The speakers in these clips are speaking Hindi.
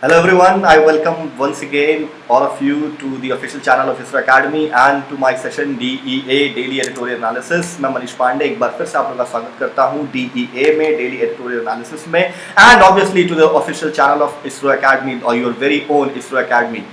Hello everyone, I welcome once again all of you to the official channel of ISRO Academy and to my session DEA Daily Editorial Analysis। मैं मनीष पांडे एक बार फिर से आप लोगों का स्वागत करता हूँ DEA में Daily Editorial Analysis में and obviously to the official channel of ISRO Academy or your very own ISRO Academy।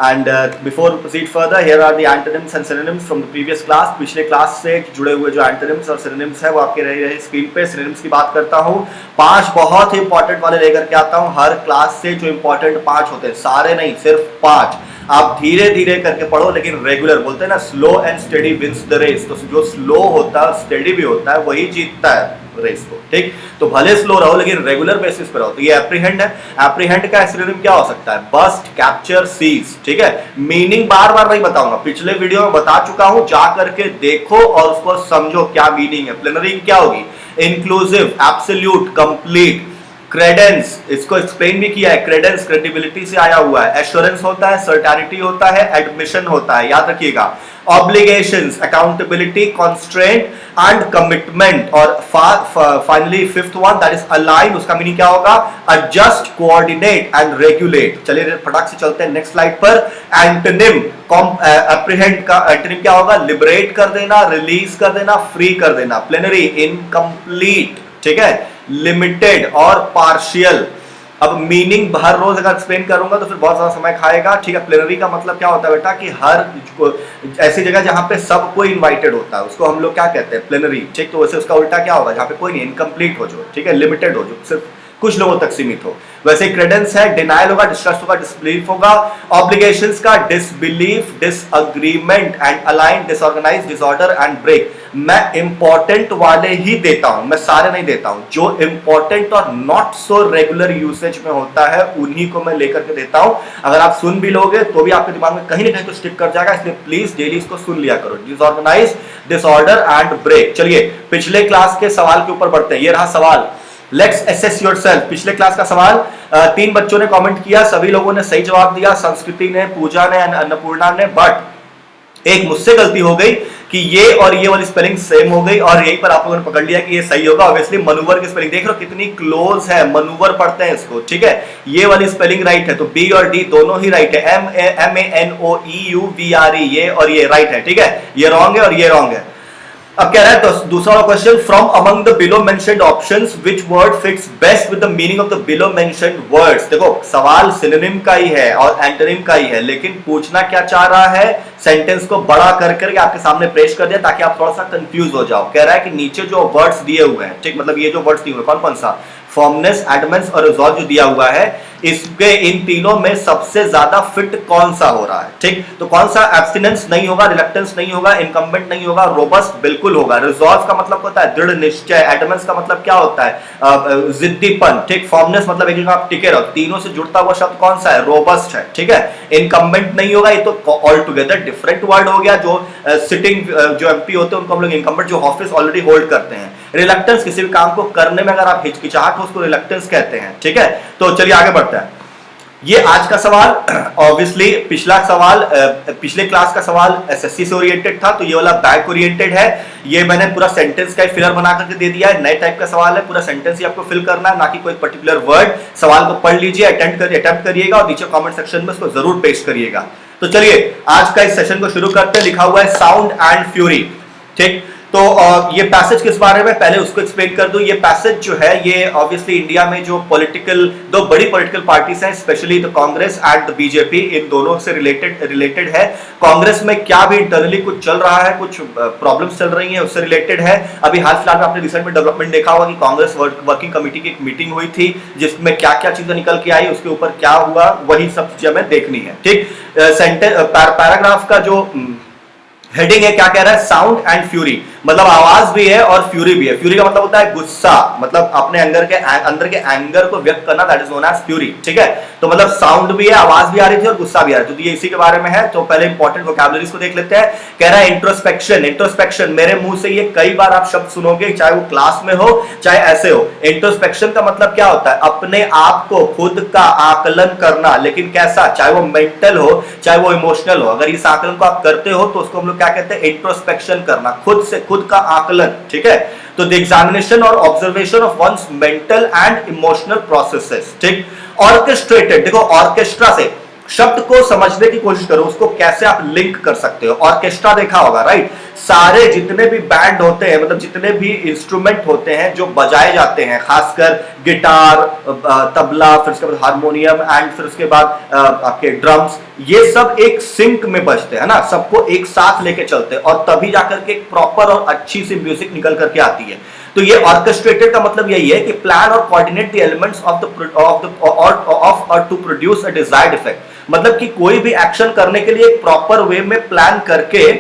And before we proceed further, here are the antonyms and synonyms from the previous class। पिछले क्लास से जुड़े हुए जो antonyms और synonyms है वो आपके रहे स्क्रीन पे। synonyms की बात करता हूँ, 5 बहुत ही इंपॉर्टेंट वाले लेकर के आता हूँ। हर क्लास से जो इंपॉर्टेंट 5 होते हैं, सारे नहीं सिर्फ 5, आप धीरे धीरे करके पढ़ो लेकिन रेगुलर। बोलते हैं ना slow and steady wins the race, तो जो स्लो होता है स्टेडी भी होता है वही जीतता है रेस को। ठीक, तो भले स्लो रहो लेकिन रेगुलर बेसिस पे रहो। तो ये एप्रीहेंड है। एप्रीहेंड का सिनोनिम क्या हो सकता है? Bust, capture, seize. ठीक है, मीनिंग बार बार नहीं बताऊंगा, पिछले वीडियो में बता चुका हूं, जा करके देखो और उसको समझो क्या मीनिंग है। प्लेनरी क्या होगी? Inclusive, absolute, complete. क्रेडेंस, इसको एक्सप्लेन भी किया है, क्रेडेंस क्रेडिबिलिटी से आया हुआ है। एश्योरेंस होता है, सर्टेनिटी होता है, एडमिशन होता है, याद रखिएगा। Obligations, accountability, constraint and commitment. और finally fifth one that is align, उसका मीनिंग क्या होगा? Adjust, coordinate and regulate. चलिए फटाक से चलते हैं नेक्स्ट स्लाइड पर। एंटोनिम, एप्रीहेंड का एंटोनिम क्या होगा? लिबरेट कर देना, रिलीज कर देना, फ्री कर देना। प्लेनरी, इनकम्प्लीट, ठीक है, लिमिटेड और पार्शियल। अब मीनिंग हर रोज अगर एक्सप्लेन करूंगा तो फिर बहुत ज्यादा समय खाएगा। ठीक है, प्लेनरी का मतलब क्या होता है बेटा कि हर ऐसी जगह जहां पे सब कोई इनवाइटेड होता है उसको हम लोग क्या कहते हैं? प्लेनरी। ठीक, तो वैसे उसका उल्टा क्या होगा? जहां पे कोई नहीं, इनकम्प्लीट हो जो, ठीक है, लिमिटेड हो जो, सिर्फ कुछ लोगों तक सीमित हो। वैसे क्रेडेंस है, डिनायल होगा, डिस्ट्रस्ट होगा, डिसबिलीफ होगा। ऑब्लिगेशंस का disbelief, disagreement and align, disorganize, disorder and break. मैं इंपॉर्टेंट वाले ही देता हूं, मैं सारे नहीं देता हूं। जो इंपॉर्टेंट और नॉट सो रेगुलर यूसेज में होता है उन्हीं को मैं लेकर के देता हूं। अगर आप सुन भी लोगे तो भी आपके दिमाग में कहीं ना कहीं तो स्टिक कर जाएगा, इसलिए प्लीज डेली इसको सुन लिया करो। Disorganize, disorder and break. चलिए पिछले क्लास के सवाल के ऊपर बढ़ते हैं। ये रहा सवाल, लेट्स असेस योरसेल्फ। पिछले क्लास का सवाल, 3 बच्चों ने कमेंट किया, सभी लोगों ने सही जवाब दिया, संस्कृति ने, पूजा ने, अन्नपूर्णा ने, बट एक मुझसे गलती हो गई कि ये और ये वाली स्पेलिंग सेम हो गई और यहीं पर आप लोगों ने पकड़ लिया कि ये सही होगा। ऑब्वियसली मनूवर की स्पेलिंग देख लो कितनी क्लोज है, मनूवर पढ़ते हैं इसको, ठीक है। ये वाली स्पेलिंग राइट है, तो बी और डी दोनों ही राइट है। MANOEUVRE, ये और ये राइट है, ठीक है। ये रॉन्ग है और ये रॉन्ग है। अब कह रहा है तो दूसरा वाला question, from among the below mentioned options which word fits best with the meaning of the below mentioned words. देखो सवाल सिनोनिम का ही है और एंटोनिम का ही है, लेकिन पूछना क्या चाह रहा है? सेंटेंस को बड़ा कर करके आपके सामने पेश कर दिया ताकि आप थोड़ा सा कंफ्यूज हो जाओ। कह रहा है कि नीचे जो वर्ड्स दिए हुए हैं, ठीक, मतलब ये जो वर्ड्स दिए हुए कौन कौन सा? फॉर्मनेस, एडमेंस और रिजॉल्व जो दिया हुआ है, इसके इन तीनों में सबसे ज्यादा फिट कौन सा हो रहा है? ठीक, तो कौन सा? एब्स्टिनेंस नहीं होगा, रिलक्टेंस नहीं होगा, इनकम्बेंट नहीं होगा, रोबस्ट बिल्कुल होगा। रिजॉल्व का मतलब होता है दृढ़ निश्चय, एडमेंस का मतलब क्या होता है? जिद्दीपन, ठीक। फॉर्मनेस मतलब एक जगह आप टिके रहो। तीनों से जुड़ता हुआ शब्द कौन सा है? रोबस्ट है, ठीक है। इनकम्बेंट नहीं होगा, ये तो ऑल टुगेदर डिफरेंट वर्ड हो गया। जो सिटिंग जो एमपी होते हैं उनको हम लोग इनकम्बेंट, जो ऑफिस ऑलरेडी होल्ड करते हैं। रिलक्टेंस, किसी भी काम को करने में अगर आप हिचकिचाहट हो उसको रिलक्टेंस कहते हैं, ठीक है। तो चलिए आगे बढ़ते हैं। ये आज का सवाल, ऑब्वियसली पिछला सवाल, पिछले क्लास का सवाल एसएससी से ओरिएंटेड था, तो ये वाला बैक ओरिएंटेड है। ये मैंने पूरा सेंटेंस का फिलर बना करके दे दिया है। नए टाइप का सवाल है, पूरा सेंटेंस ही आपको फिल करना है, ना कि कोई पर्टिकुलर वर्ड। सवाल को पढ़ लीजिए, अटेम्प्ट करिएगा और नीचे कमेंट सेक्शन में उसको जरूर पेश करिएगा। तो चलिए आज का इस सेशन को शुरू करते हैं। लिखा हुआ है साउंड एंड फ्यूरी, ठीक। तो ये पैसेज किस बारे में, पहले उसको एक्सप्लेन कर दूं। ये पैसेज जो है ये ऑब्वियसली इंडिया में जो दो बड़ी पॉलिटिकल पार्टीज हैं, specially the Congress and the BJP, इन दोनों से रिलेटेड है। कांग्रेस में क्या भी इंटरनली कुछ चल रहा है, कुछ प्रॉब्लम्स चल रही हैं, उससे रिलेटेड है। अभी हाल फिलहाल में आपने रिसेंट में डेवलपमेंट देखा होगा कि कांग्रेस वर्किंग कमेटी की एक मीटिंग हुई थी जिसमें क्या क्या चीजें निकल के आई, उसके ऊपर क्या हुआ, वही सब चीजें हमें देखनी है, ठीक। पैराग्राफ का जो हेडिंग है क्या कह रहा है? साउंड एंड फ्यूरी, मतलब आवाज भी है और फ्यूरी भी है। फ्यूरी का मतलब होता है गुस्सा, मतलब अपने अंदर के एंगर को व्यक्त करना, that is known as fury, ठीक है। तो मतलब साउंड भी है, आवाज भी आ रही थी और गुस्सा भी आ रहा है, तो ये इसी के बारे में है। तो पहले इंपॉर्टेंट वोकैबुलरीज को देख लेते हैं। कह रहा है इंट्रोस्पेक्शन। इंट्रोस्पेक्शन मेरे मुंह से ये कई बार आप शब्द सुनोगे, चाहे वो क्लास में हो चाहे ऐसे हो। इंट्रोस्पेक्शन का मतलब क्या होता है? अपने आप को, खुद का आकलन करना, लेकिन कैसा? चाहे वो मेंटल हो चाहे वो इमोशनल हो। अगर इस आकलन को आप करते हो तो उसको हम लोग क्या कहते हैं? इंट्रोस्पेक्शन करना, खुद से खुद का आकलन, ठीक है। तो द एग्जामिनेशन और observation of one's mental and emotional processes, ठीक। ऑर्केस्ट्रेटेड, देखो ऑर्केस्ट्रा से शब्द को समझने की कोशिश करो, उसको कैसे आप लिंक कर सकते हो। ऑर्केस्ट्रा देखा होगा, राइट। सारे जितने भी बैंड होते हैं, मतलब जितने भी इंस्ट्रूमेंट होते हैं जो बजाए जाते हैं, खासकर गिटार, तबला, फिर उसके बाद हारमोनियम एंड फिर उसके बाद आपके ड्रम्स, ये सब एक सिंक में बजते हैं ना, सबको एक साथ लेके चलते हैं और तभी जाकर के एक प्रॉपर और अच्छी सी म्यूजिक निकल करके आती है। तो ये ऑर्केस्ट्रेटेड का मतलब यही है कि प्लान और coordinate the elements of to produce a desired effect, मतलब कि कोई भी एक्शन करने के लिए एक प्रॉपर वे में प्लान करके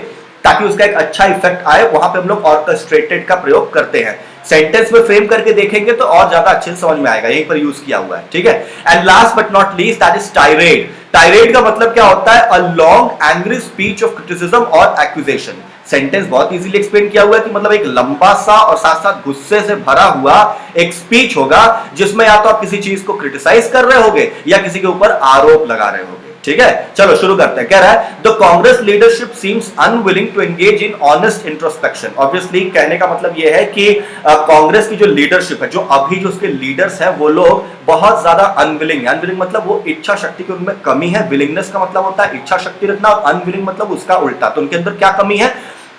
ताकि उसका एक अच्छा इफेक्ट आए, वहां पे हम लोग ऑर्केस्ट्रेटेड का प्रयोग करते हैं। सेंटेंस में फ्रेम करके देखेंगे तो और ज्यादा अच्छे से समझ में आएगा, यहीं पर यूज किया हुआ है, ठीक है। And last but not least that is tired. Tired का मतलब क्या होता है? A long angry speech of criticism और एक्यूजेशन। सेंटेंस बहुत इजीली एक्सप्लेन किया हुआ है कि मतलब एक लंबा सा और साथ साथ गुस्से से भरा हुआ एक स्पीच होगा जिसमें या तो आप किसी चीज को क्रिटिसाइज कर रहे होगे या किसी के ऊपर आरोप लगा रहे होगे, ठीक है। चलो शुरू करते हैं। कह रहा है the Congress leadership seems unwilling to engage in honest introspection. Obviously कहने का मतलब यह है कि कांग्रेस की जो लीडरशिप है, जो अभी जो उसके लीडर्स हैं, वो लोग बहुत ज्यादा अनविलिंग है। अनविलिंग मतलब वो इच्छा शक्ति की उनमें कमी है। विलिंगनेस का मतलब होता है इच्छा शक्ति रखना, और अनविलिंग मतलब उसका उल्टा। तो उनके अंदर क्या कमी है?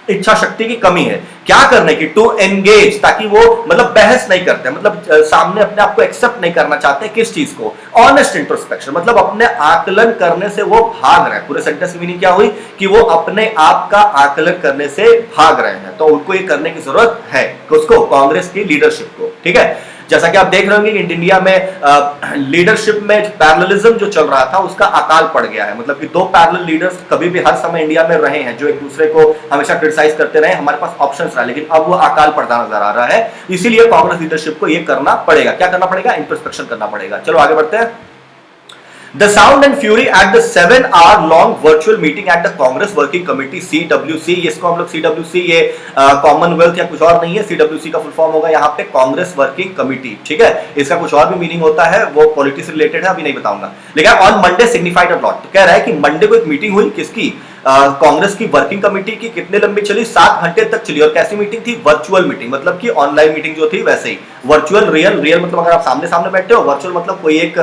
इच्छा शक्ति की कमी है। क्या करने की? टू एंगेज, ताकि वो मतलब बहस नहीं करते, मतलब सामने अपने आप को एक्सेप्ट नहीं करना चाहते। किस चीज को? ऑनेस्ट इंट्रोस्पेक्शन, मतलब अपने आकलन करने से वो भाग रहे हैं। पूरे सेंटेंस की मीनिंग क्या हुई? कि वो अपने आप का आकलन करने से भाग रहे हैं। तो उनको ये करने की जरूरत है, उसको, कांग्रेस की लीडरशिप को, ठीक है। जैसा कि आप देख रहे होंगे कि इंडिया में लीडरशिप में पैरेललिज्म जो चल रहा था उसका अकाल पड़ गया है। मतलब कि दो पैरेलल लीडर्स कभी भी हर समय इंडिया में रहे हैं जो एक दूसरे को हमेशा क्रिटिसाइज करते रहे, हमारे पास ऑप्शंस रहा, लेकिन अब वो अकाल पड़ता नजर आ रहा है। इसीलिए कांग्रेस लीडरशिप को ये करना पड़ेगा। क्या करना पड़ेगा? इंट्रोस्पेक्शन करना पड़ेगा। चलो आगे बढ़ते हैं। The sound and fury at the 7-hour-long virtual meeting at the Congress Working Committee (CWC). इसको हम लोग CWC, ये कॉमनवेल्थ या कुछ और नहीं है। CWC का फुल फॉर्म होगा यहाँ पे कांग्रेस वर्किंग कमिटी, ठीक है। इसका कुछ और भी मीनिंग होता है, वो पॉलिटिक्स से रिलेटेड है, अभी नहीं बताऊंगा। लेकिन on Monday signified a lot. तो कह रहा है कि मंडे को एक मीटिंग हुई, किसकी? कांग्रेस की वर्किंग कमेटी की। कितने लंबी चली? 7 घंटे तक चली। और कैसी मीटिंग थी? वर्चुअल मीटिंग, मतलब कि ऑनलाइन मीटिंग जो थी वैसे ही। वर्चुअल, रियल मतलब अगर आप सामने सामने बैठे हो, वर्चुअल मतलब कोई एक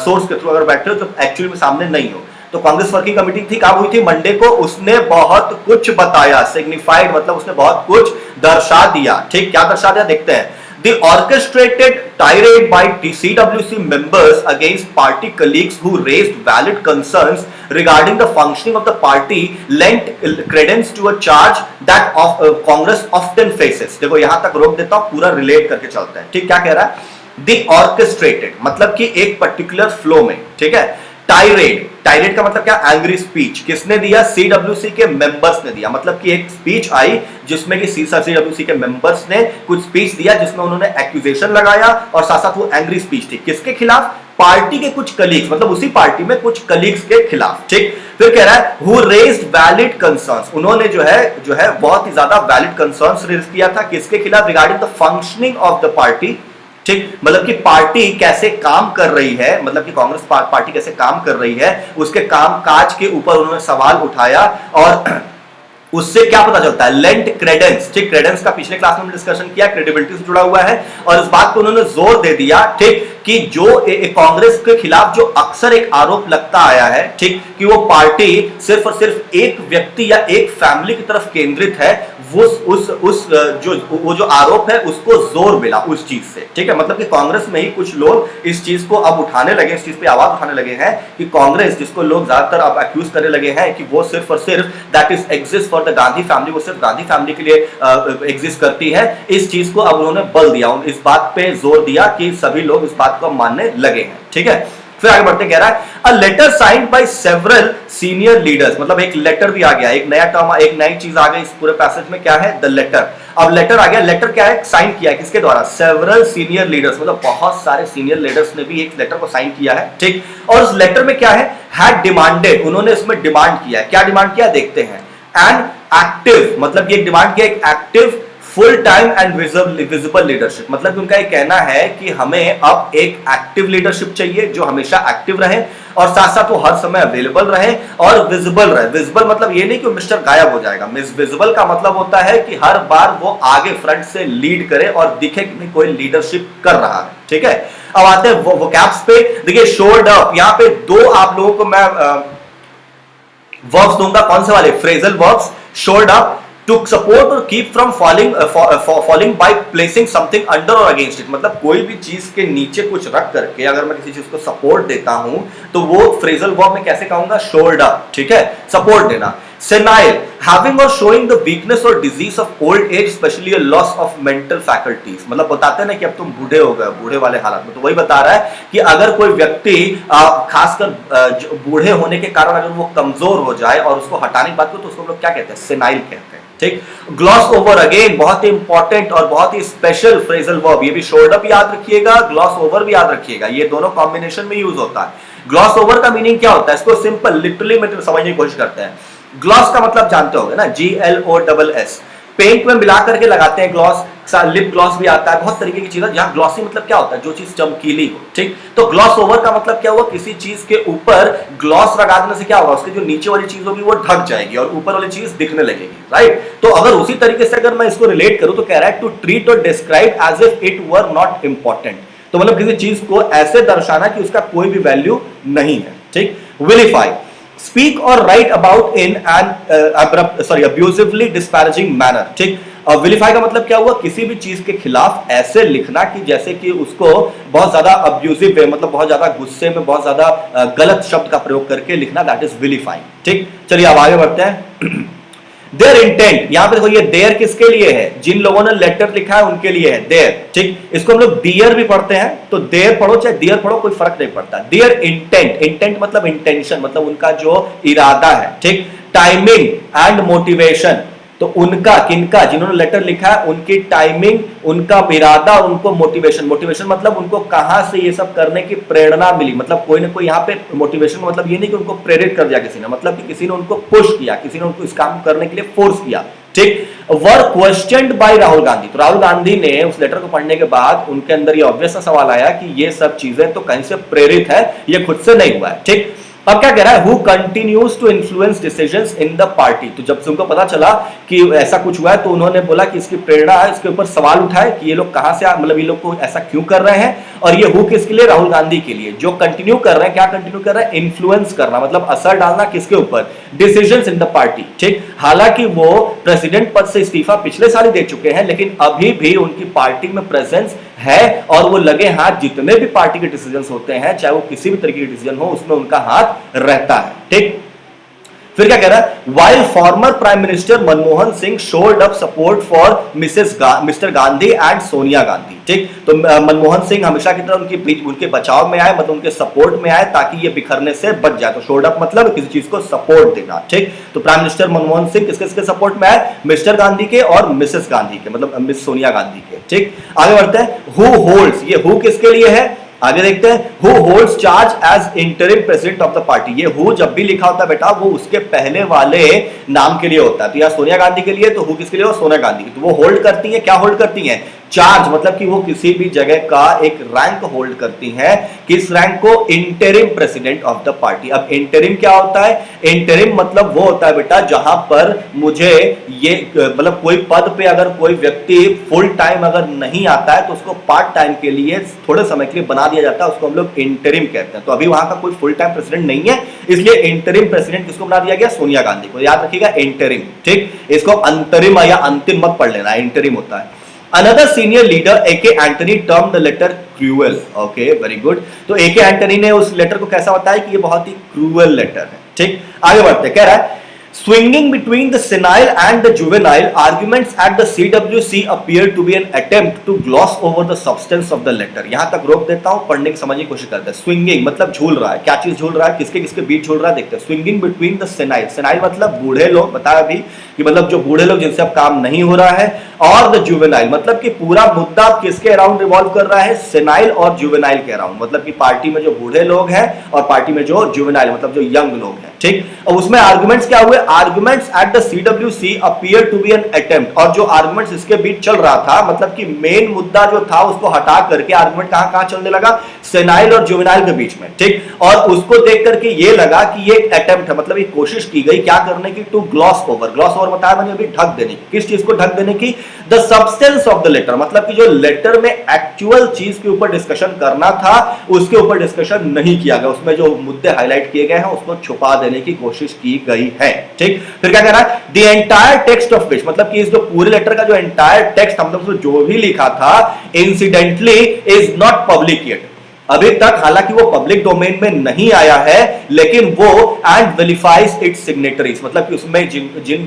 सोर्स के थ्रू अगर बैठे हो तो एक्चुअली में सामने नहीं हो। तो कांग्रेस वर्किंग कमेटी थी, कब हुई थी? मंडे को। उसने बहुत कुछ बताया। सिग्निफाइड मतलब उसने बहुत कुछ दर्शा दिया, ठीक। क्या दर्शा दिया देखते हैं। The orchestrated tirade by CWC members against party colleagues who raised valid concerns regarding the functioning of the party lent credence to a charge that Congress often faces। देखो यहां तक रोक देता हूं, पूरा रिलेट करके चलते हैं, ठीक। क्या कह रहा है? The orchestrated मतलब कि एक पर्टिकुलर फ्लो में, ठीक है। टायरेड, टायरेड का मतलब क्या? Angry speech. किसने दिया? CWC के मेंबर्स ने दिया। मतलब कि एक स्पीच आई जिसमें कि CWC के मेंबर्स ने कुछ स्पीच दिया जिसमें उन्होंने एक्यूजेशन लगाया और साथ साथ वो एंग्री स्पीच थी। किसके खिलाफ? पार्टी के कुछ कलीग्स, मतलब उसी पार्टी में कुछ कलीग्स के खिलाफ, ठीक। फिर कह रहा है हु रेज्ड वैलिड कंसर्न्स, उन्होंने जो है बहुत ही ज्यादा वैलिड कंसर्न्स रेज किया था। किसके खिलाफ? Regarding the functioning of the party, ठीक। मतलब कि पार्टी कैसे काम कर रही है, मतलब कि कांग्रेस पार्टी कैसे काम कर रही है, उसके काम काज के ऊपर उन्होंने सवाल उठाया। और उससे क्या पता चलता है? लेंट क्रेडेंस, ठीक। क्रेडेंस का पिछले क्लास में डिस्कशन किया, क्रेडिबिलिटी से जुड़ा हुआ है। और इस बात को उन्होंने जोर दे दिया, ठीक, कि जो कांग्रेस के खिलाफ जो अक्सर एक आरोप लगता आया है, ठीक, कि वो पार्टी सिर्फ और सिर्फ एक व्यक्ति या एक फैमिली की तरफ केंद्रित है, वो जो आरोप है उसको जोर मिला उस चीज से, ठीक है। मतलब कि कांग्रेस में ही कुछ लोग इस चीज को अब उठाने लगे, इस चीज पे आवाज उठाने लगे हैं कि कांग्रेस, जिसको लोग ज्यादातर अब अक्यूज करने लगे हैं कि वो सिर्फ और सिर्फ that is exist for the Gandhi family, वो सिर्फ गांधी फैमिली के लिए एग्जिस्ट करती है। इस चीज को अब उन्होंने बल दिया, इस बात पे जोर दिया कि सभी लोग इस बात को मानने लगे हैं, ठीक है। फिर आगे बढ़ते कह रहा है a letter signed by several senior leaders, मतलब एक लेटर भी आ गया, एक नया टर्म, एक नई चीज आ गई इस पूरे पैसेज में। क्या है? The letter. अब लेटर आ गया। लेटर क्या है? साइन किया है। किसके द्वारा? सेवरल सीनियर लीडर्स, मतलब बहुत सारे सीनियर लीडर्स ने भी एक लेटर को साइन किया है, ठीक। और उस लेटर में क्या है? हैड डिमांडेड, उन्होंने इसमें डिमांड किया है। क्या डिमांड किया देखते हैं। एंड एक्टिव, मतलब ये डिमांड किया एक active full time and visible leadership, मतलब उनका ये कहना है कि हमें अब एक एक्टिव लीडरशिप चाहिए जो हमेशा एक्टिव रहे और साथ साथ वो हर समय अवेलेबल रहे और विजिबल रहे। विजिबल मतलब ये नहीं कि मिस्टर गायब हो जाएगा, विजिबल का मतलब होता है कि हर बार वो आगे फ्रंट से लीड करे और दिखे कि कोई लीडरशिप कर रहा है। ठीक है, अब आते हैं वो कैप्स पे। देखिए शोड अप, यहां पे दो आप लोगों को मैं वर्ब्स दूंगा, कौन से वाले? Phrasal verbs. Shored up to support और keep from falling by placing something under और अगेंस्ट इट, मतलब कोई भी चीज के नीचे कुछ रख करके अगर मैं किसी चीज को सपोर्ट देता हूं तो वो फ्रेजल वर्ब में कैसे कहूंगा? Shore up. ठीक है, सपोर्ट देना। सेनाइल, हैविंग और शोइंग द वीकनेस और disease of old age, especially a loss of mental faculties, मतलब बताते हैं ना कि अब तुम बूढ़े हो गए, बूढ़े वाले हालात में। तो वही बता रहा है कि अगर कोई व्यक्ति खासकर बूढ़े होने के कारण अगर वो कमजोर हो जाए और उसको हटाने की बात करो तो उसको हम लोग क्या कहते हैं? सेनाइल कहते हैं। ठीक, ग्लॉस ओवर, अगेन बहुत ही इंपॉर्टेंट और बहुत ही स्पेशल फ्रेजल वर्ब, ये भी शोल्ड अप याद रखिएगा, ग्लॉस ओवर भी याद रखिएगा, ये दोनों कॉम्बिनेशन में यूज होता है। ग्लॉस ओवर का मीनिंग क्या होता है? इसको सिंपल लिटरली में समझने की कोशिश करते हैं। ग्लॉस का मतलब जानते होंगे ना, GLOSS, पेंट में मिला करके लगाते हैं ग्लॉस, लिप ग्लॉस भी आता है, बहुत तरीके की चीज है। जहां ग्लॉसी मतलब क्या होता है? जो चीज चमकीली हो। ठीक, तो ग्लॉस ओवर का मतलब क्या हुआ? किसी चीज के ऊपर ग्लॉस लगा देने से क्या होगा? उसकी जो नीचे वाली चीज होगी वो ढक जाएगी और ऊपर वाली चीज दिखने लगेगी। राइट, तो अगर उसी तरीके से अगर मैं इसको रिलेट करूं तो कह रहा है टू ट्रीट और describe as if it were not important, तो मतलब किसी चीज को ऐसे दर्शाना कि उसका कोई भी वैल्यू नहीं है। ठीक, विलिफाई, स्पीक और write about in an abusively disparaging manner. ठीक, विलिफाई का मतलब क्या हुआ? किसी भी चीज के खिलाफ ऐसे लिखना कि जैसे कि उसको बहुत ज्यादा अब्यूजिव वे, मतलब बहुत ज्यादा गुस्से में, बहुत ज्यादा गलत शब्द का प्रयोग करके लिखना, दैट इज विलिफाइंग। ठीक, चलिए अब आगे बढ़ते हैं। देयर इंटेंट, यहां पे देखो ये देयर किसके लिए है? जिन लोगों ने लेटर लिखा है उनके लिए है देयर। ठीक, इसको हम लोग डियर भी पढ़ते हैं, तो देयर पढ़ो चाहे डियर पढ़ो कोई फर्क नहीं पड़ता। देयर इंटेंट, इंटेंट मतलब इंटेंशन, मतलब उनका जो इरादा है। ठीक, टाइमिंग एंड मोटिवेशन, तो उनका, किनका? जिन्होंने लेटर लिखा है उनकी टाइमिंग, उनका इरादा, उनको मोटिवेशन, मोटिवेशन मतलब उनको कहां से ये सब करने की प्रेरणा मिली, मतलब कोई ना कोई यहाँ पे मोटिवेशन मतलब ये नहीं कि उनको प्रेरित कर दिया किसी ने, मतलब कि किसी ने उनको पुश किया, किसी ने उनको इस काम करने के लिए फोर्स किया। ठीक, वर क्वेश्चनड बाय राहुल गांधी, तो राहुल गांधी ने उस लेटर को पढ़ने के बाद उनके अंदर ये ऑब्वियस सा सवाल आया कि ये सब चीजें तो कहीं से प्रेरित है, ये खुद से नहीं हुआ है। ठीक, अब क्या कह रहा है? Who continues to influence decisions in the party, तो जब से उनको पता चला कि ऐसा कुछ हुआ है तो उन्होंने बोला कि इसकी प्रेरणा है, इसके ऊपर सवाल उठाए कि ये लोग कहां से, मतलब ये लोग को ऐसा क्यों कर रहे हैं, और ये हु किसके लिए? राहुल गांधी के लिए, जो कंटिन्यू कर रहे हैं। क्या कंटिन्यू कर रहे हैं? इन्फ्लुएंस करना, मतलब असर डालना किसके ऊपर? Decisions in the party. ठीक, हालांकि वो प्रेसिडेंट पद से इस्तीफा पिछले साल ही दे चुके हैं, लेकिन अभी भी उनकी पार्टी में प्रेजेंस है और वो लगे हाथ जितने भी पार्टी के डिसीजंस होते हैं, चाहे वो किसी भी तरीके के डिसीजन हो, उसमें उनका हाथ रहता है। ठीक, फिर क्या कह रहा है? While former prime minister Manmohan Singh showed up support for mister Gandhi and Sonia Gandhi. ठीक, तो मनमोहन सिंह हमेशा की तरह उनके बचाव में आए, मतलब उनके सपोर्ट में आए ताकि ये बिखरने से बच जाए। तो शोड अप मतलब किसी चीज को सपोर्ट देना। ठीक, तो प्राइम मिनिस्टर मनमोहन सिंह किसके सपोर्ट में आए? मिस्टर गांधी के और मिसेस गांधी के, मतलब मिस सोनिया गांधी के। ठीक, आगे बढ़ते हैं। हु होल्ड्स, ये हु किसके लिए है? आगे देखते हैं। Who holds charge as interim president of the party, ये हु जब भी लिखा होता है बेटा वो उसके पहले वाले नाम के लिए होता है, तो यहाँ सोनिया गांधी के लिए, तो हु किसके लिए? सोनिया गांधी, तो वो होल्ड करती है, क्या होल्ड करती हैं? चार्ज, मतलब कि वो किसी भी जगह का एक रैंक होल्ड करती हैं। किस रैंक को? Interim president of the party. अब इंटरिम क्या होता है? इंटरिम मतलब वो होता है बेटा जहां पर मुझे ये, मतलब कोई पद पे अगर कोई व्यक्ति फुल टाइम अगर नहीं आता है तो उसको पार्ट टाइम के लिए, थोड़े समय के लिए बना दिया जाता है, उसको हम लोग इंटरिम कहते हैं। तो अभी वहां का कोई फुल टाइम प्रेसिडेंट नहीं है, इसलिए इंटरिम प्रेसिडेंट किसको बना दिया गया? सोनिया गांधी को। याद रखिएगा इंटरिम। ठीक, इसको अंतरिम या अंतिम मत पढ़ लेना, इंटरिम होता है। Another senior leader A.K. Antony termed the letter cruel. Okay, very good. तो A.K. Antony ने उस लेटर को कैसा बताया कि ये बहुत ही क्रूअल लेटर है। ठीक, आगे बढ़ते, कह रहा है swinging between the senile and the juvenile arguments at the CWC appear to be an attempt to gloss over the substance of the letter। यहां तक रोक देता हूं, पढ़ने की समझने की कोशिश करते हैं। स्विंगिंग मतलब झूल रहा है, क्या चीज झूल रहा है, किसके किसके बीच झूल रहा है, देखते हैं। Swinging between the senile, senile मतलब बूढ़े लोग, बताया अभी कि मतलब जो बूढ़े लोग जिनसे अब काम नहीं हो रहा है, और द जुवेनाइल मतलब कि पूरा मुद्दा किसके अराउंड रिवॉल्व कर रहा है? सेनाइल और जुवेनाइल के अराउंड, मतलब कि पार्टी में जो बूढ़े लोग हैं और पार्टी में जो जुवेनाइल मतलब जो यंग लोग हैं। ठीक, अब उसमें आर्गुमेंट्स क्या हुए? Arguments at the CWC appear to be an attempt, और जो आर्गुमेंट्स इसके बीच चल रहा था, मतलब कि मेन मुद्दा जो था उसको हटा करके आर्गुमेंट कहां कहां चलने लगा, सेनाइल और जुवेनाइल के बीच में, ठीक। और उसको देख करके ये लगा कि ये अटेम्प्ट है, मतलब एक कोशिश की गई क्या करने की, to gloss over, gloss over बताया मैंने अभी, ढक देने की। किस चीज को ढक देने की, the substance of the letter, मतलब कि जो लेटर में एक्चुअल चीज के ऊपर डिस्कशन करना था उसके ऊपर डिस्कशन नहीं किया गया, उसमें जो मुद्दे हाईलाइट किए गए हैं उसको छुपा देने की कोशिश की गई है, ठीक। फिर क्या कह रहा है, the entire text of which, मतलब कि इस जो पूरे लेटर का जो एंटायर टेक्स्ट हम लोग जो भी लिखा था, incidentally is not public yet, अभी तक हालांकि वो पब्लिक डोमेन में नहीं आया है, लेकिन वो एंड वेरीफाइज इट्स सिग्नेटरीज, मतलब कि उसमें जिन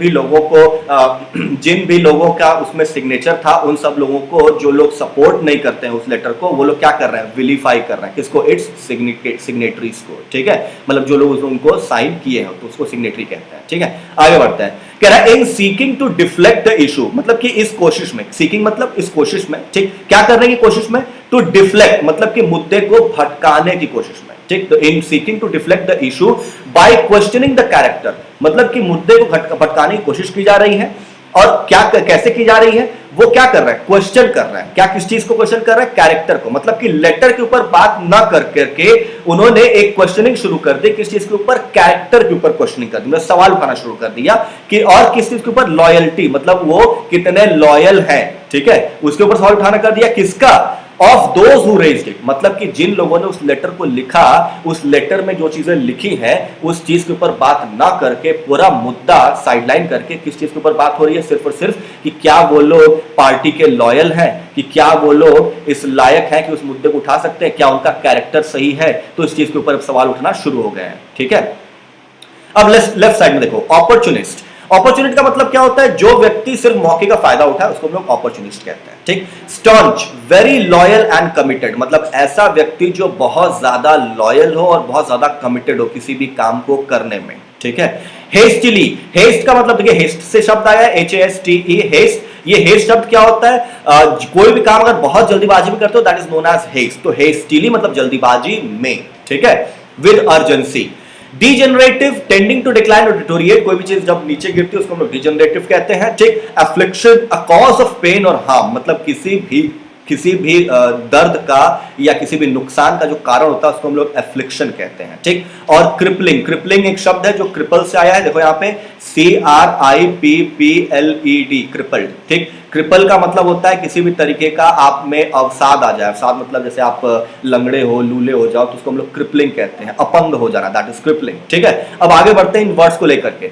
भी लोगों का उसमें सिग्नेचर था, उन सब लोगों को, जो लोग सपोर्ट नहीं करते हैं उस लेटर को, वो लोग क्या कर रहे हैं, वेरीफाई कर रहे हैं किसको, इट्स सिग्नेटरीज को, ठीक है, मतलब जो लोग उनको साइन किए हैं तो उसको सिग्नेटरी कहते हैं, ठीक है। आगे बढ़ते हैं, कह रहा है in seeking to deflect the issue, मतलब कि इस कोशिश में, सीकिंग मतलब इस कोशिश में, ठीक, क्या करने की कोशिश में, टू डिफ्लेक्ट मतलब कि मुद्दे को भटकाने की कोशिश में, ठीक। तो in seeking to deflect the issue by questioning the character, मतलब कि मुद्दे को भटकाने की कोशिश की जा रही है, और क्या कैसे की जा रही है, वो क्या कर रहा है, क्वेश्चन कर रहा है, क्या किस चीज को क्वेश्चन कर रहा है, कैरेक्टर को, मतलब कि लेटर के ऊपर बात ना कर करके उन्होंने एक क्वेश्चनिंग शुरू कर दी, किस चीज के ऊपर, कैरेक्टर के ऊपर क्वेश्चनिंग कर दी, मतलब सवाल उठाना शुरू कर दिया कि, और किस चीज के ऊपर, लॉयल्टी, मतलब वो कितने लॉयल है, ठीक है, उसके ऊपर सवाल उठाना कर दिया, किसका, of those who raised it, मतलब कि जिन लोगों ने उस लेटर को लिखा, उस लेटर में जो चीजें लिखी है उस चीज के ऊपर बात ना करके पूरा मुद्दा साइडलाइन करके किस चीज के ऊपर बात हो रही है, सिर्फ और सिर्फ कि क्या वो लोग पार्टी के लॉयल हैं, कि क्या वो लोग इस लायक हैं कि उस मुद्दे को उठा सकते हैं, क्या उनका कैरेक्टर सही है, तो इस चीज के ऊपर सवाल उठना शुरू हो गए हैं, ठीक है। अब लेफ्ट साइड में देखो, अपॉर्चुनिस्ट, अपॉर्चुनिटी का मतलब क्या होता है, जो व्यक्ति सिर्फ मौके का फायदा उठाए उसको हम लोग अपॉर्चुनिस्ट कहते हैं, ठीक। Staunch, very loyal and committed, मतलब ऐसा व्यक्ति जो बहुत ज्यादा लॉयल हो और बहुत ज्यादा कमिटेड हो किसी भी काम को करने में, ठीक है। हेस्टली, हेस्ट का मतलब देखिए, हेस्ट से शब्द आया है, HASTE, हेस्ट, ये हेस्ट शब्द क्या होता है, कोई भी काम अगर बहुत जल्दीबाजी में करते हो that is known as haste, तो हेस्टली मतलब जल्दीबाजी में, ठीक है। With urgency, degenerative, tending to decline और डिटोरिएट, कोई भी चीज जब नीचे गिरती है उसको हम लोग डिजेनरेटिव कहते हैं, ठीक। Affliction, a cause of pain और हार्म, मतलब किसी भी दर्द का या किसी भी नुकसान का जो कारण होता है उसको हम लोग एफ्लिक्शन कहते हैं, ठीक। और क्रिपलिंग, क्रिपलिंग एक शब्द है जो क्रिपल से आया है, देखो यहाँ पे CRIPPLED, क्रिपल्ड, ठीक। क्रिपल का मतलब होता है किसी भी तरीके का आप में अवसाद आ जाए, अवसाद मतलब जैसे आप लंगड़े हो, लूले हो जाओ, तो उसको हम लोग क्रिपलिंग कहते हैं, अपंग हो जाना, दैट इज क्रिपलिंग, ठीक है। अब आगे बढ़ते हैं इन वर्ड्स को लेकर के।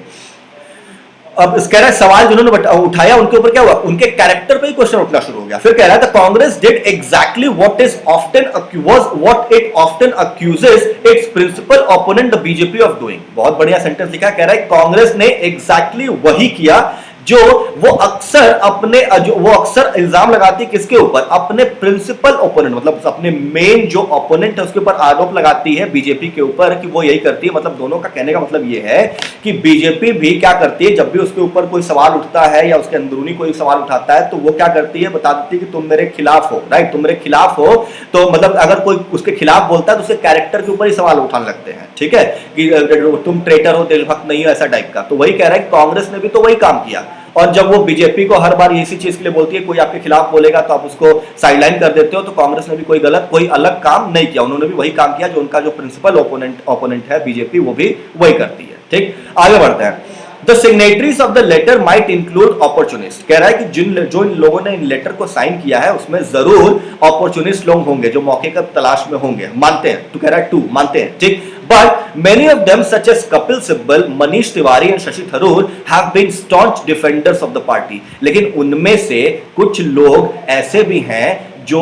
अब कह रहा है सवाल जिन्होंने उठाया उनके ऊपर क्या हुआ, उनके कैरेक्टर पे ही क्वेश्चन उठना शुरू हो गया। फिर कह रहा है Congress did exactly what it often accuses its principal opponent the BJP of doing, बहुत बढ़िया सेंटेंस लिखा, कह रहा है कांग्रेस ने एग्जैक्टली वही किया जो वो अक्सर इल्जाम लगाती है, किसके ऊपर, अपने प्रिंसिपल ओपोनेंट, मतलब अपने मेन जो ओपोनेंट है उसके ऊपर आरोप लगाती है बीजेपी के ऊपर कि वो यही करती है। मतलब दोनों का कहने का मतलब ये है कि बीजेपी भी क्या करती है, जब भी उसके ऊपर कोई सवाल उठता है या उसके अंदरूनी कोई सवाल उठाता है तो वो क्या करती है, बता देती है कि तुम मेरे खिलाफ हो, राइट, तुम मेरे खिलाफ हो, तो मतलब अगर कोई उसके खिलाफ बोलता है तो उसके कैरेक्टर के ऊपर ही सवाल उठाने लगते हैं, ठीक है, कि तुम ट्रेटर हो, देशभक्त नहीं हो, ऐसा टाइप का। तो वही कह रहा है कांग्रेस ने भी तो वही काम किया, और जब वो बीजेपी को हर बार इसी चीज के लिए बोलती है, कोई आपके खिलाफ बोलेगा तो आप उसको साइडलाइन कर देते हो, तो कांग्रेस ने भी कोई अलग काम नहीं किया, उन्होंने भी वही काम किया जो उनका जो प्रिंसिपल ओपोनेंट है बीजेपी, वो भी वही करती है, ठीक। आगे बढ़ते हैं। The signatories of the letter might include opportunist, कह रहा है कि जो इन लोगों ने इन लेटर को साइन किया है उसमें जरूर अपॉर्चुनिस्ट लोग होंगे जो मौके का तलाश में होंगे, मानते हैं, तो कह रहा है टू, मानते हैं, ठीक। But many of them, such as Kapil Sibal, Manish Tiwari and Shashi Tharoor, have been staunch defenders of the party. लेकिन उनमें से कुछ लोग ऐसे भी हैं जो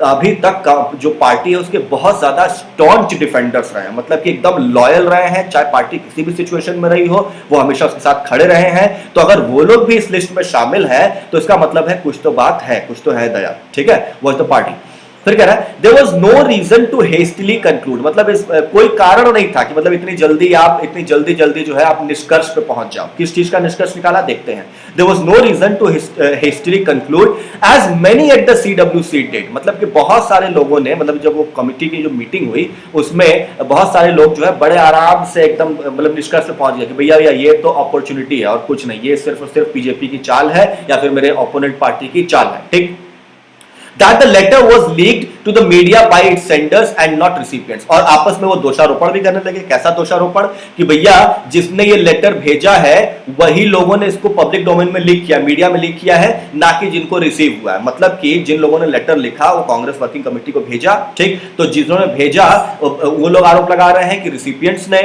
अभी तक का जो पार्टी है उसके बहुत ज्यादा स्टॉन्च डिफेंडर्स रहे हैं, मतलब कि एकदम लॉयल रहे हैं, चाहे पार्टी किसी भी सिचुएशन में रही हो वो हमेशा उसके साथ खड़े रहे हैं। तो अगर वो लोग भी इस लिस्ट में शामिल है तो इसका मतलब है कुछ तो बात है, कुछ तो है दया, ठीक है, वो तो पार्टी। फिर कह रहा है there was no reason to hastily conclude, मतलब इस कोई कारण नहीं था कि मतलब इतनी जल्दी जो है आप निष्कर्ष पे पहुंच जाओ। किस चीज का निष्कर्ष निकाला देखते हैं। There was no reason to hastily conclude as many at the CWC did, मतलब कि बहुत सारे लोगों ने, मतलब जब वो कमिटी की जो मीटिंग हुई उसमें बहुत सारे लोग जो है बड़े आराम से एकदम मतलब निष्कर्ष पे पहुंच गए कि भैया ये तो अपॉर्चुनिटी है और कुछ नहीं, ये सिर्फ और सिर्फ बीजेपी की चाल है या फिर मेरे ओपोनेंट पार्टी की चाल है, ठीक। That the letter was leaked to the media by its senders and not recipients, और आपस में वो दोषारोपण भी करने लगे। कैसा दोषारोपण कि भैया जिसने ये लेटर भेजा है वही लोगों ने इसको पब्लिक डोमेन में लीक किया, मीडिया में लीक किया है, ना कि जिनको रिसीव हुआ है। मतलब कि जिन लोगों ने लेटर लिखा वो कांग्रेस वर्किंग कमेटी को भेजा, ठीक, तो जिन्होंने भेजा वो लोग आरोप लगा रहे हैं कि रिसिपिएंट्स ने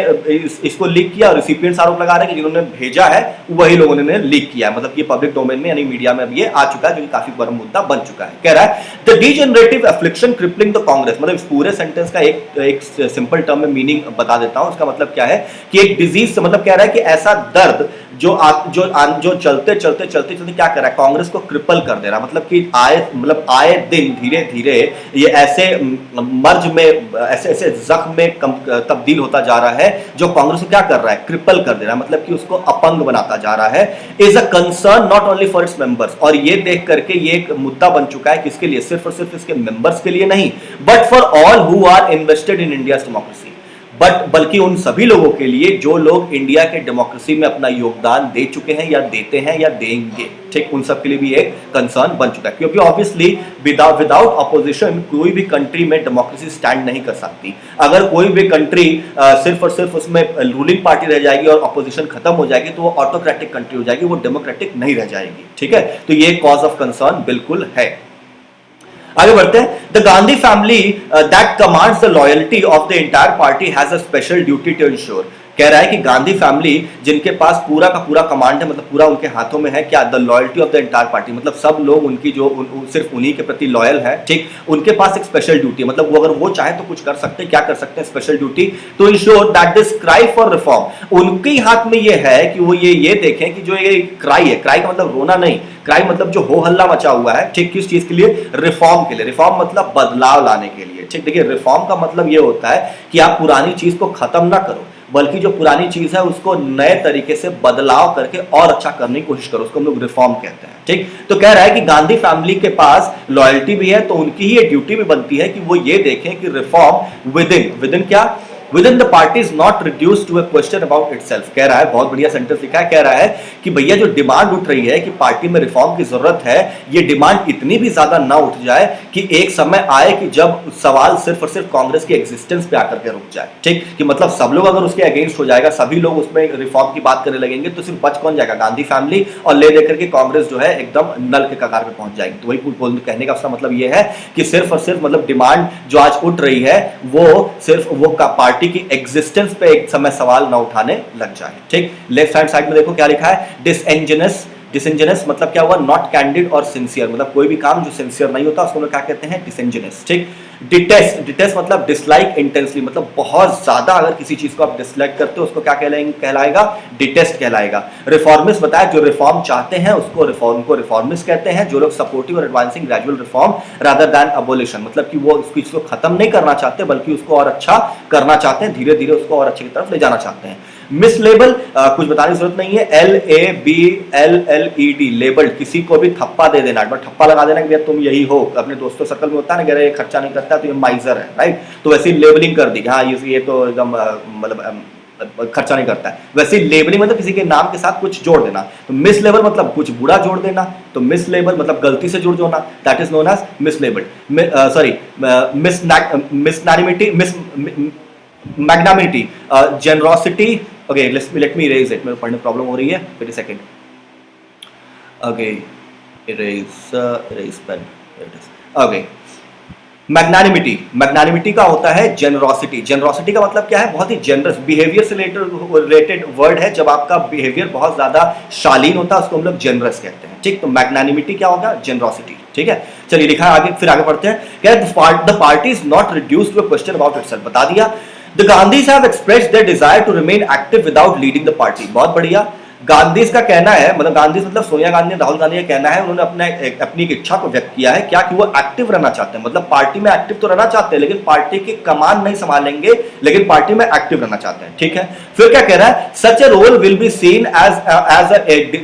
इसको लीक किया, और रिसिपिएंट्स आरोप लगा रहे हैं कि जिन्होंने भेजा है वही लोगों ने लीक किया। मतलब कि पब्लिक डोमेन में यानी मीडिया में ये आ चुका है, जो कि काफी बड़ा मुद्दा बन चुका है। कह रहा है the degenerative affliction crippling the Congress, मतलब इस पूरे सेंटेंस का एक सिंपल टर्म में मीनिंग बता देता हूं। इसका मतलब क्या है कि एक डिजीज से मतलब कह रहा है कि ऐसा दर्द जो चलते क्या कर रहा है, कांग्रेस को क्रिपल कर दे रहा है। मतलब कि आए दिन धीरे धीरे ये ऐसे मर्ज में ऐसे जख्म में तब्दील होता जा रहा है जो कांग्रेस को क्या कर रहा है, क्रिपल कर दे रहा है, मतलब कि उसको अपंग बनाता जा रहा है। Is a concern not only for its members, और ये देख करके ये एक मुद्दा बन चुका है किसके लिए, सिर्फ और सिर्फ इसके मेंबर्स के लिए नहीं, but for all who are invested in India's democracy, बल्कि उन सभी लोगों के लिए जो लोग इंडिया के डेमोक्रेसी में अपना योगदान दे चुके हैं या देते हैं या देंगे, ठीक, उन सब के लिए भी एक कंसर्न बन चुका है। क्योंकि ऑब्वियसली विदाउट ऑपोजिशन कोई भी कंट्री में डेमोक्रेसी स्टैंड नहीं कर सकती। अगर कोई भी कंट्री सिर्फ और सिर्फ उसमें रूलिंग पार्टी रह जाएगी और अपोजिशन खत्म हो जाएगी तो वो ऑटोक्रेटिक कंट्री हो जाएगी, वो डेमोक्रेटिक नहीं रह जाएगी, ठीक है। तो ये कॉज ऑफ कंसर्न बिल्कुल है। आगे बढ़ते हैं। The Gandhi family that commands the loyalty of the entire party has a special duty to ensure, कह रहा है कि गांधी फैमिली जिनके पास पूरा का पूरा कमांड है, मतलब पूरा उनके हाथों में है, क्या, the loyalty of the entire party, मतलब सब लोग उनकी सिर्फ उन्हीं के प्रति लॉयल है, ठीक। उनके पास एक स्पेशल ड्यूटी, मतलब वो अगर वो चाहे तो कुछ कर सकते हैं। क्या कर सकते हैं special duty, to ensure that this cry for reform, उनके हाथ में ये है कि वो ये देखें कि जो ये क्राई है, क्राई का मतलब रोना नहीं, क्राई मतलब जो हो हल्ला मचा हुआ है, ठीक, किस चीज के लिए, रिफॉर्म के लिए। रिफॉर्म मतलब बदलाव लाने के लिए, ठीक। देखिए रिफॉर्म का मतलब ये होता है कि आप पुरानी चीज को खत्म ना करो, बल्कि जो पुरानी चीज है उसको नए तरीके से बदलाव करके और अच्छा करने की कोशिश करो, उसको हम लोग रिफॉर्म कहते हैं, ठीक। तो कह रहा है कि गांधी फैमिली के पास लॉयल्टी भी है, तो उनकी ही ये ड्यूटी भी बनती है कि वो ये देखें कि रिफॉर्म विदिन क्या, within the party is not reduced to a question about itself। कह रहा है, बहुत बढ़िया सेंटेंस लिखा है, कह रहा है कि भैया जो डिमांड उठ रही है कि पार्टी में रिफॉर्म की जरूरत है, ये डिमांड इतनी भी ज्यादा ना उठ जाए कि एक समय आए कि जब सवाल सिर्फ और सिर्फ कांग्रेस के एग्जिस्टेंस पे आकर के रुक जाए, ठीक, कि मतलब सब लोग अगर उसके अगेंस्ट हो जाएगा, सभी लोग उसमें रिफॉर्म की बात करने लगेंगे, तो सिर्फ बच कौन जाएगा, गांधी फैमिली, और ले देकर के कांग्रेस जो है एकदम नल के कगार पे पहुंच जाएगी। तो वही कहने का उसका मतलब ये है कि सिर्फ और सिर्फ मतलब डिमांड जो आज उठ रही है वो सिर्फ वो पार्टी की एग्जिस्टेंस पे एक समय सवाल ना उठाने लग जाए, ठीक। लेफ्ट हैंड साइड में देखो क्या लिखा है, डिसइंजेनस मतलब क्या हुआ, नॉट कैंडिड और सिंसियर, मतलब कोई भी काम जो सिंसियर नहीं होता उसको हम क्या कहते हैं, डिसइंजेनस, ठीक। डिटेस्ट मतलब डिसलाइक इंटेंसली, मतलब बहुत ज्यादा अगर किसी चीज को आप डिसलाइक करते हो उसको क्या कहलाएगा, डिटेस्ट कहलाएगा। रिफॉर्मिस्ट बताया, जो रिफॉर्म चाहते हैं उसको रिफॉर्मिस्ट कहते हैं, जो लोग सपोर्टिव और advancing gradual reform rather than abolition, मतलब कि वो उसकी चीज को खत्म नहीं करना चाहते बल्कि उसको और अच्छा करना चाहते हैं, धीरे धीरे उसको और अच्छे की तरफ ले जाना चाहते हैं। मिसलेबल कुछ बताने की जरूरत नहीं है, LABLLED, लेबल्ड, किसी को भी थप्पा दे देना, ठप्पा लगा देना कि भैया तुम यही हो। अपने दोस्तों सर्कल में होता है ना, कह रहे खर्चा नहीं करता तो ये माइजर है, राइट, तो वैसे लेबलिंग कर दी, हाँ ये तो एकदम मतलब खर्चा नहीं करता है। वैसे लेबलिंग मतलब किसी के नाम के साथ कुछ जोड़ देना, तो मिस लेबल मतलब कुछ बुरा जोड़ देना, तो मिस लेबल मतलब गलती से जुड़ जोड़ना, that is known as mislabelled. Sorry, magnanimity, magnanimity, generosity, okay let me erase it, मेरे पढ़ने में प्रॉब्लम हो रही है, wait a second, okay erase pen, okay. Magnanimity का होता है जेनरोसिटी का मतलब क्या है, बहुत ही जेनरस, बिहेवियर से रिलेटेड वर्ड है, जब आपका बिहेवियर बहुत ज्यादा शालीन होता है उसको हम लोग जेनरस कहते हैं, ठीक। तो मैग्नानिमिटी क्या होगा, जेनरोसिटी, ठीक है। चलिए लिखा है आगे, फिर आगे पढ़ते हैं, क्या the party is not reduced to a question about itself, बता दिया। The Gandhis have expressed their desire to remain active without leading the party, बहुत बढ़िया। गांधी का कहना है, मतलब गांधी मतलब सोनिया गांधी, राहुल गांधी का कहना है, उन्होंने अपनी एक इच्छा को व्यक्त किया है क्या, कि वो एक्टिव रहना चाहते हैं, मतलब पार्टी में एक्टिव तो रहना चाहते हैं लेकिन पार्टी की कमान नहीं संभालेंगे, लेकिन पार्टी में एक्टिव रहना चाहते हैं। ठीक है, फिर क्या कह रहा है, such a role will be seen as a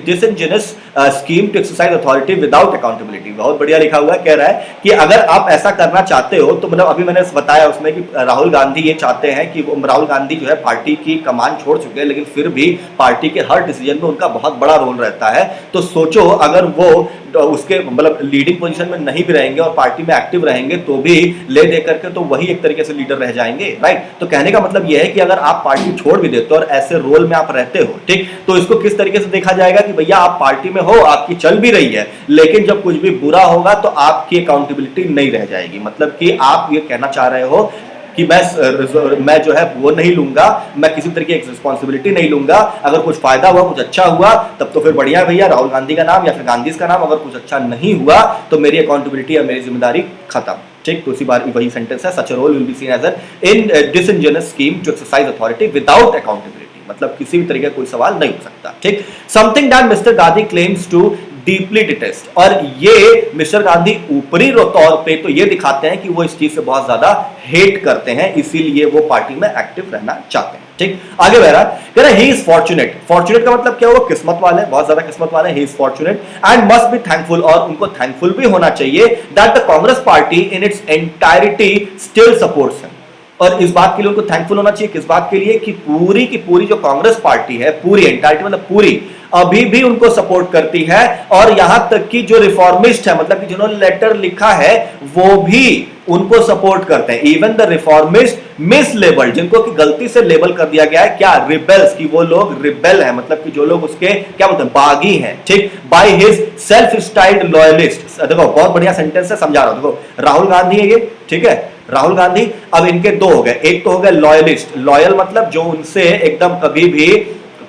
disingenuous scheme to exercise authority without accountability. बहुत बढ़िया लिखा हुआ है, कह रहा है कि अगर आप ऐसा करना चाहते हो तो मतलब अभी मैंने बताया उसमें कि राहुल गांधी ये चाहते हैं कि राहुल गांधी जो है पार्टी की कमान छोड़ चुके हैं, लेकिन फिर भी पार्टी के हर डिसीजन में उनका बहुत बड़ा रोल रहता है। तो सोचो अगर वो उसके मतलब लीडिंग पोजीशन में नहीं भी रहेंगे और पार्टी में एक्टिव रहेंगे तो भी ले दे करके तो वही एक तरीके से लीडर रह जाएंगे, राइट। तो कहने का मतलब यह है कि अगर आप पार्टी छोड़ भी देते हो और ऐसे रोल में आप रहते हो, ठीक, तो इसको किस तरीके से देखा जाएगा कि भैया आप पार्टी में हो, आपकी चल भी रही है, लेकिन जब कुछ भी बुरा होगा तो आपकी अकाउंटेबिलिटी नहीं रह जाएगी। मतलब कि आप ये कहना चाह रहे हो कि मैं जो है वो नहीं लूंगा, मैं किसी तरीके की रिस्पॉन्सिबिलिटी नहीं लूंगा, अगर कुछ फायदा हुआ, कुछ अच्छा हुआ तब तो फिर बढ़िया है भैया, राहुल गांधी का नाम या फिर गांधी का नाम, अगर कुछ अच्छा नहीं हुआ तो मेरी अकाउंटेबिलिटी या मेरी जिम्मेदारी खत्म। ठीक, तो उसी बार वही सेंटेंस है, such a role will be seen as an disingenuous scheme to exercise authority without accountability, मतलब किसी भी तरीके का कोई सवाल नहीं हो सकता। ठीक, something that Mr Gandhi claims to deeply detest, और ये मिस्टर गांधी ऊपरी तौर पे तो ये दिखाते हैं कि वो इस चीज से बहुत ज्यादा हेट करते हैं, इसीलिए वो पार्टी में एक्टिव रहना चाहते हैं। ठीक, आगे बह रहा कह रहा ही इज फॉर्चुनेट। फॉर्चुनेट का मतलब क्या हुआ, किस्मत वाले, बहुत ज्यादा किस्मत वाले, he is fortunate and must be thankful, और उनको थैंकफुल भी होना चाहिए that the Congress party in its entirety still supports him. और इस बात के लिए उनको थैंकफुल होना चाहिए, किस बात के लिए, कि पूरी की पूरी जो कांग्रेस पार्टी है, पूरी एंटायरिटी मतलब पूरी, अभी भी उनको सपोर्ट करती है, और यहां तक कि जो रिफॉर्मिस्ट है, मतलब कि जिन्होंने लेटर लिखा है वो भी उनको सपोर्ट करते हैं। Even the reformist miss label, जिनको कि गलती से लेबल कर दिया गया है क्या, रिबेल्स, की वो लोग रिबेल है, मतलब कि जो लोग उसके क्या मतलब बागी हैं। ठीक, by his self styled loyalist. देखो बहुत बढ़िया सेंटेंस है, समझा रहा हूं। देखो राहुल गांधी है ये, ठीक है, राहुल गांधी, अब इनके दो हो गए, एक तो हो गया लॉयलिस्ट, लॉयल मतलब जो उनसे एकदम कभी भी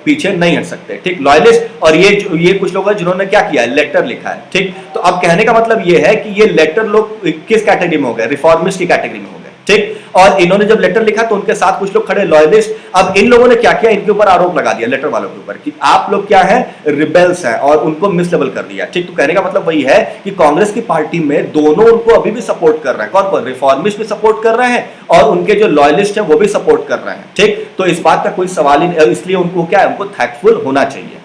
पीछे नहीं हट सकते, ठीक, लॉयलिस्ट, और ये कुछ लोग हैं जिन्होंने क्या किया है, लेटर लिखा है। ठीक, तो अब कहने का मतलब ये है कि ये लेटर लोग किस कैटेगरी में हो गए, रिफॉर्मिस्ट की कैटेगरी में हो गए। ठीक, और इन्होंने जब लेटर लिखा तो उनके साथ कुछ लोग खड़े लॉयलिस्ट। अब इन लोगों ने क्या किया, इनके ऊपर आरोप लगा दिया, लेटर वालों के ऊपर, कि आप लोग क्या है, रिबेल्स हैं, और उनको मिसलेबल कर दिया। ठीक, तो कहने का मतलब वही है कि कांग्रेस की पार्टी में दोनों उनको अभी भी सपोर्ट कर रहे हैं, कौन कौन, रिफॉर्मिस्ट भी सपोर्ट कर रहे हैं और उनके जो लॉयलिस्ट हैं वो भी सपोर्ट कर रहे हैं। ठीक, तो इस बात का कोई सवाल ही नहीं, इसलिए उनको क्या है, उनको थैंकफुल होना चाहिए।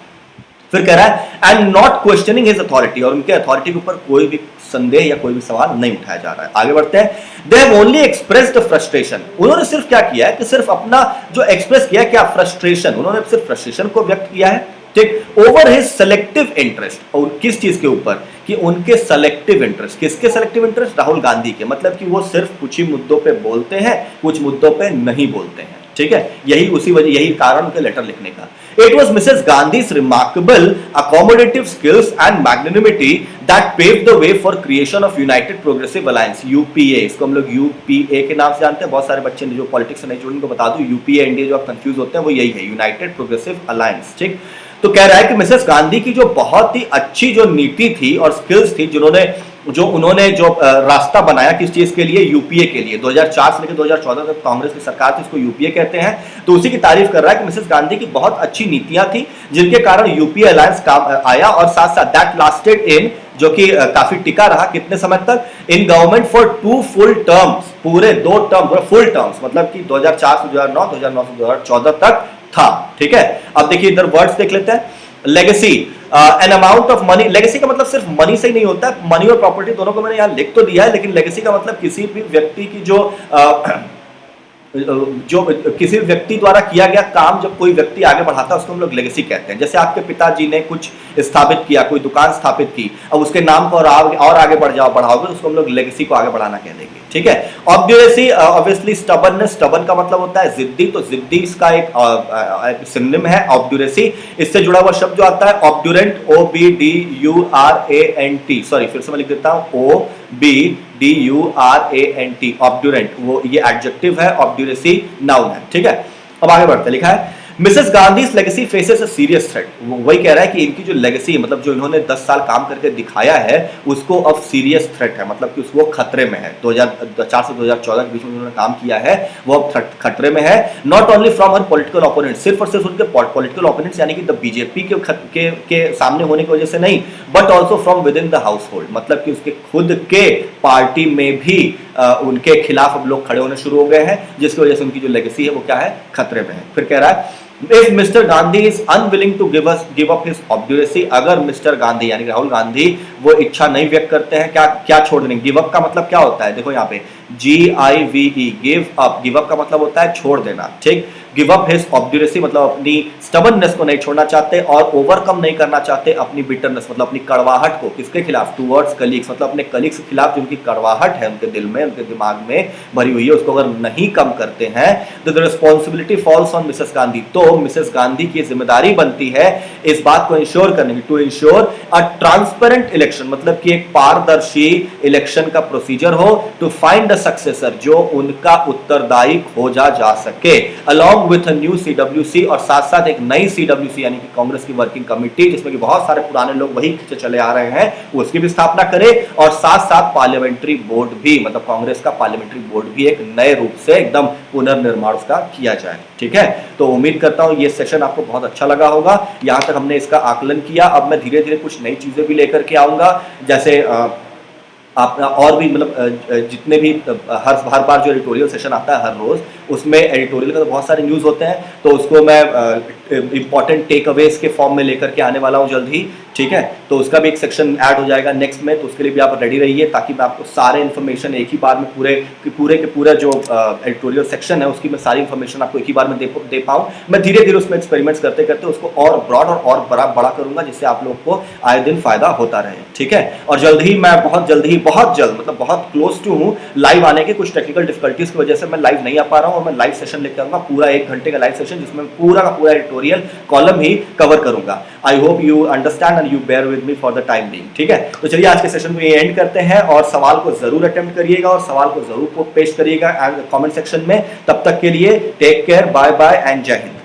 फिर कह रहा है and not questioning his authority, और उनके अथॉरिटी के ऊपर कोई भी संदेह या कोई भी सवाल नहीं उठाया जा रहा है। आगे बढ़ते हैं, they have only expressed frustration, उन्होंने सिर्फ क्या किया है कि सिर्फ अपना जो एक्सप्रेस किया क्या, फ्रस्ट्रेशन, उन्होंने सिर्फ फ्रस्ट्रेशन को व्यक्त किया है। ठीक, ओवर हिज सेलेक्टिव इंटरेस्ट, और किस चीज के ऊपर, कि उनके सेलेक्टिव इंटरेस्ट, किसके सेलेक्टिव इंटरेस्ट, राहुल गांधी के, मतलब कि वो सिर्फ कुछ ही मुद्दों पे बोलते हैं, कुछ मुद्दों पे नहीं बोलते हैं। ठीक है, यही उसी वजह, यही कारण उनके लेटर लिखने का। It was Mrs. Gandhi's remarkable accommodative skills and magnanimity that paved the way for creation of United Progressive Alliance (UPA). इसको हम लोग UPA के नाम से जानते हैं, बहुत सारे बच्चे जो पॉलिटिक्स से नहीं जुड़े उनको बता दूं, UPA इंडिया जो आप कंफ्यूज होते हैं वो यही है, यूनाइटेड प्रोग्रेसिव अलायंस। ठीक, तो कह रहा है कि मिसेस गांधी की जो बहुत ही अच्छी जो नीति थी और स्किल्स थी, उन्होंने जो रास्ता बनाया किस चीज के लिए, यूपीए के लिए, 2004 से लेकर 2014 तक कांग्रेस की सरकार थी, इसको यूपीए कहते हैं। तो उसी की तारीफ कर रहा है कि मिसेस गांधी की बहुत अच्छी नीतियां थी जिनके कारण यूपीए अलायंस काम आया, और साथ साथ दैट लास्टेड इन, जो कि काफी टिका रहा, कितने समय तक, in government for 2 full terms, पूरे 2 टर्म, फुल टर्म्स, मतलब कि 2004 से 2009, 2009 से 2014 तक था। ठीक है, अब देखिए इधर वर्ड्स देख लेते हैं, legacy, an amount of money, legacy का मतलब सिर्फ मनी से ही नहीं होता है, मनी और प्रॉपर्टी दोनों को मैंने यहां लिख तो दिया है, लेकिन लेगेसी का मतलब किसी भी व्यक्ति की जो किसी व्यक्ति द्वारा किया गया काम जब कोई व्यक्ति आगे बढ़ाता है उसको हम लोग लेगेसी कहते हैं। जैसे आपके पिताजी ने कुछ स्थापित किया, कोई दुकान स्थापित की, अब उसके नाम को और आगे बढ़ाओगे उसको हम लोग लेगेसी को आगे बढ़ाना कह देंगे। ठीक है, ऑब्ड्यूरेसी, ऑब्वियसली स्टबर्ननेस, स्टबर्न का मतलब होता है जिद्दी, तो जिद्दी इसका एक सिनोनिम है ऑब्ड्यूरेसी। इससे जुड़ा हुआ शब्द जो आता है ऑब्ड्यूरेंट, OBDURANT, सॉरी फिर से मैं लिख देता हूं, OBDURANT, ऑब्ड्यूरेंट, वो ये एडजेक्टिव है, ऑब्ड्यूरेसी नाउन है। ठीक है, अब आगे बढ़ते, लिखा है Mrs Gandhi's legacy faces a serious threat। वो वही कह रहा है कि इनकी जो लेगेसी मतलब जो इन्होंने 10 साल काम करके दिखाया है उसको अब सीरियस थ्रेट है, मतलब कि उसको खतरे में है। 2004 से 2014 के बीच में उन्होंने काम किया है वो अब खतरे में है। Not only from her political opponent, सिर्फ और सिर्फ उनके पॉलिटिकल ओपोनेंट्स यानी कि द बीजेपी के सामने होने की वजह से नहीं, but also from with in the house hold, मतलब कि उसके खुद के पार्टी में भी उनके खिलाफ अब लोग खड़े होने शुरू हो गए हैं, जिसकी वजह से उनकी जो लेगेसी है वो क्या है, खतरे में है। फिर कह रहा है If Mr. Gandhi is unwilling to give up his obduracy, अगर मिस्टर गांधी यानी राहुल गांधी वो इच्छा नहीं व्यक्त करते हैं, क्या छोड़ देंगे। गिव अप का मतलब क्या होता है, देखो यहाँ पे GIVE, गिव अप का मतलब होता है छोड़ देना, ठीक। गिव अप हिज ऑब्ड्यूरेसी मतलब अपनी स्टबर्ननेस को नहीं छोड़ना चाहते, और ओवरकम नहीं करना चाहते अपनी बिटरनेस मतलब अपनी कड़वाहट को, किसके खिलाफ, टूवर्ड्स कलीग्स मतलब अपने कलीग्स के खिलाफ जो उनकी कड़वाहट है उनके दिल में, उनके दिमाग में भरी हुई है, उसको अगर नहीं कम करते हैं तो the responsibility falls on Mrs Gandhi. तो मिसेस गांधी की जिम्मेदारी बनती है इस बात को इंश्योर करने की, to ensure a transparent election, मतलब कि एक पारदर्शी इलेक्शन का प्रोसीजर हो, टू फाइंड अ सक्सेसर जो उनका उत्तरदायी खोजा जा सके, along with a new CWC, और साथ साथ एक नई CWC यानी कि कांग्रेस की वर्किंग कमेटी जिसमें कि बहुत सारे पुराने लोग वही खींचे चले आ रहे हैं, उसकी भी स्थापना करे, और साथ साथ पार्लियामेंट्री बोर्ड भी, मतलब कांग्रेस का पार्लियामेंट्री बोर्ड भी एक नए रूप से एकदम पुनर्निर्माण उसका किया जाए, ठीक है। तो उम्मीद करता हूं ये सेशन आपको बहुत अच्छा लगा होगा। यहां तक हमने इसका आकलन किया, अब मैं धीरे धीरे कुछ नई चीजें भी लेकर के आऊंगा, जैसे आप और भी मतलब जितने भी हर बार जो एडिटोरियल सेशन आता है हर रोज, उसमें एडिटोरियल का तो बहुत सारे न्यूज़ होते हैं, तो उसको मैं इंपॉर्टेंट टेक अवेज के फॉर्म में लेकर के आने वाला हूं जल्द ही, ठीक है। तो उसका भी एक सेक्शन ऐड हो जाएगा नेक्स्ट में, तो उसके लिए भी आप रेडी रहिए ताकि मैं आपको सारे इन्फॉर्मेशन एक ही बार में पूरे जो एडिटोरियल सेक्शन है उसकी मैं सारी इन्फॉर्मेशन आपको एक ही बार में दे पाऊँ। मैं धीरे धीरे उसमें एक्सपेरिमेंट्स करते करते उसको और ब्रॉड और बड़ा करूंगा, जिससे आप लोग को आए दिन फायदा होता रहे, ठीक है। और मैं बहुत जल्द मतलब बहुत क्लोज टू हूँ लाइव आने के, कुछ टेक्निकल डिफिकल्टीज की वजह से मैं लाइव नहीं आ पा रहा हूँ, और मैं लाइव सेशन लेकर आऊंगा, पूरा 1 घंटे का लाइव सेशन जिसमें पूरा का पूरा एडिटोरियल कॉलम ही कवर करूंगा। I hope you understand and you bear with me for the time being, ठीक है। तो चलिए आज के सेशन को ये एंड करते हैं, और सवाल को जरूर अटेम्प्ट करिएगा और सवाल को जरूर पेश करिएगा कमेंट सेक्शन में। तब तक के लिए take care, bye bye and जय हिंद।